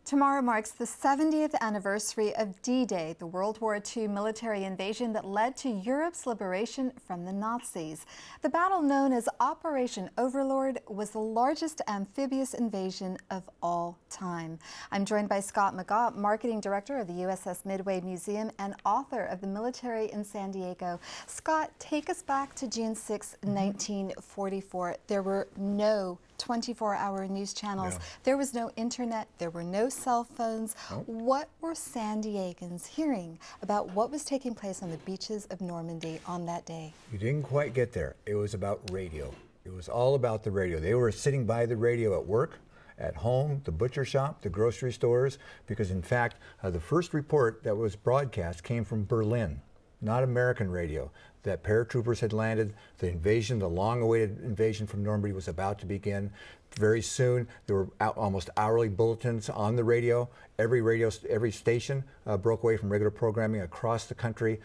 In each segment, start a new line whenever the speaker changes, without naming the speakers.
Tomorrow marks the 70th anniversary of D-Day, the World War II military invasion that led to Europe's liberation from the Nazis. The battle known as Operation Overlord was the largest amphibious invasion of all time. I'm joined by Scott McGaugh, Marketing Director of the USS Midway Museum and author of The Military in San Diego. Scott, take us back to June 6, 1944. There were no 24-hour news channels.
No.
There was no internet. There were no cell phones.
Nope.
What were San Diegans hearing about what was taking place on the beaches of Normandy on that day?
You didn't quite get there. It was about radio. It was all about the radio. They were sitting by the radio at work, at home, the butcher shop, the grocery stores, because in fact, the first report that was broadcast came from Berlin, not American radio, that paratroopers had landed. The invasion, the long-awaited invasion from Normandy was about to begin. Very soon, there were almost hourly bulletins on the radio. Every station broke away from regular programming across the country.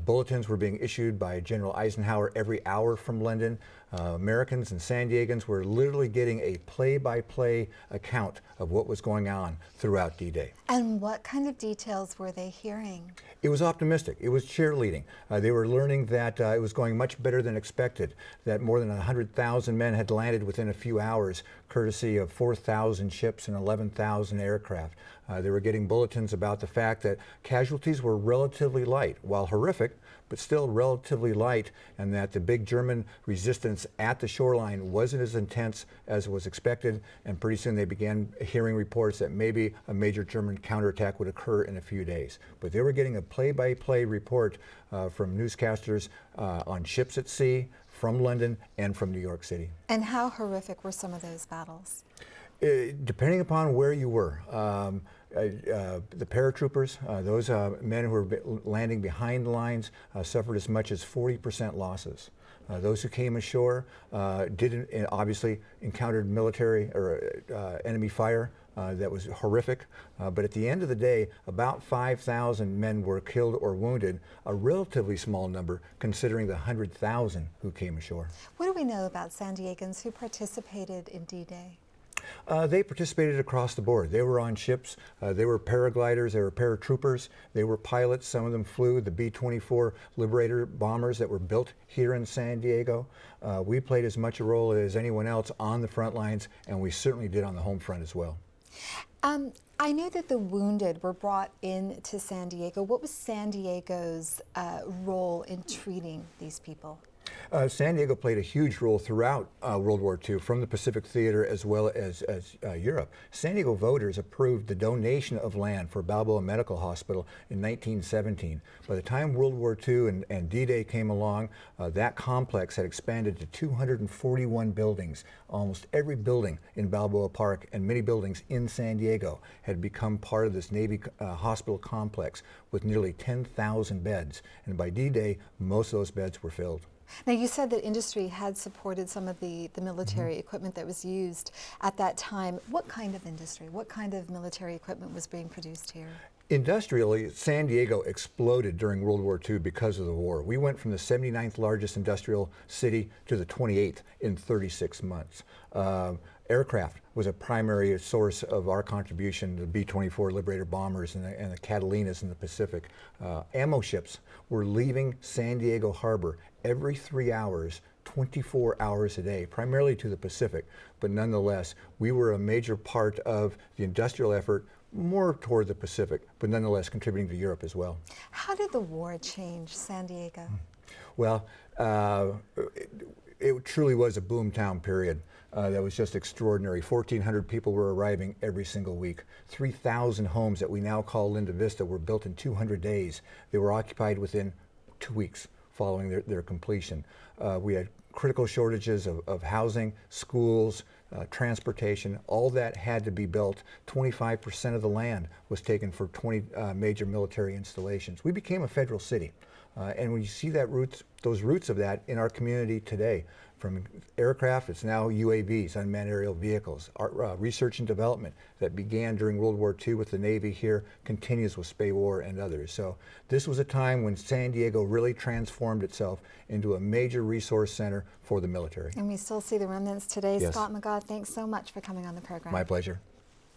Bulletins were being issued by General Eisenhower every hour from London. Americans and San Diegans were literally getting a play-by-play account of what was going on throughout D-Day.
And what kind of details were they hearing?
It was optimistic. It was cheerleading. They were learning that it was going much better than expected, that more than 100,000 men had landed within a few hours, courtesy of 4,000 ships and 11,000 aircraft. They were getting bulletins about the fact that casualties were relatively light, while horrific, but still relatively light, and that the big German resistance at the shoreline wasn't as intense as was expected, and pretty soon they began hearing reports that maybe a major German counterattack would occur in a few days. But they were getting a play-by-play report from newscasters on ships at sea, from London, and from New York City.
And how horrific were some of those battles?
Depending upon where you were. The paratroopers, those men who were landing behind the lines, suffered as much as 40% losses. Those who came ashore didn't obviously encountered military or enemy fire that was horrific, but at the end of the day, about 5,000 men were killed or wounded, a relatively small number considering the 100,000 who came ashore.
What do we know about San Diegans who participated in D-Day?
They participated across the board. They were on ships, they were paragliders, they were paratroopers, they were pilots. Some of them flew the B-24 Liberator bombers that were built here in San Diego. We played as much a role as anyone else on the front lines, and we certainly did on the home front as well.
I know that the wounded were brought into San Diego. What was San Diego's role in treating these people?
San Diego played a huge role throughout World War II, from the Pacific Theater as well as Europe. San Diego voters approved the donation of land for Balboa Medical Hospital in 1917. By the time World War II and D-Day came along, that complex had expanded to 241 buildings. Almost every building in Balboa Park and many buildings in San Diego had become part of this Navy hospital complex with nearly 10,000 beds. And by D-Day, most of those beds were filled.
Now, you said that industry had supported some of the military equipment that was used at that time. What kind of industry, what kind of military equipment was being produced here?
Industrially, San Diego exploded during World War II because of the war. We went from the 79th largest industrial city to the 28th in 36 months. Aircraft was a primary source of our contribution, the B-24 Liberator bombers and the Catalinas in the Pacific. Ammo ships were leaving San Diego Harbor every 3 hours, 24 hours a day, primarily to the Pacific. But nonetheless, we were a major part of the industrial effort, more toward the Pacific, but nonetheless contributing to Europe as well.
How did the war change San Diego?
Well, it truly was a boomtown period. That was just extraordinary. 1,400 people were arriving every single week. 3,000 homes that we now call Linda Vista were built in 200 days. They were occupied within 2 weeks following their completion. We had critical shortages of housing, schools, transportation. All that had to be built. 25% of the land was taken for 20 major military installations. We became a federal city. And when you see those roots of that in our community today, from aircraft, it's now UAVs, unmanned aerial vehicles. Our research and development that began during World War II with the Navy here continues with Spay War and others. So this was a time when San Diego really transformed itself into a major resource center for the military.
And we still see the remnants today.
Yes.
Scott McGaugh, thanks so much for coming on the program.
My pleasure.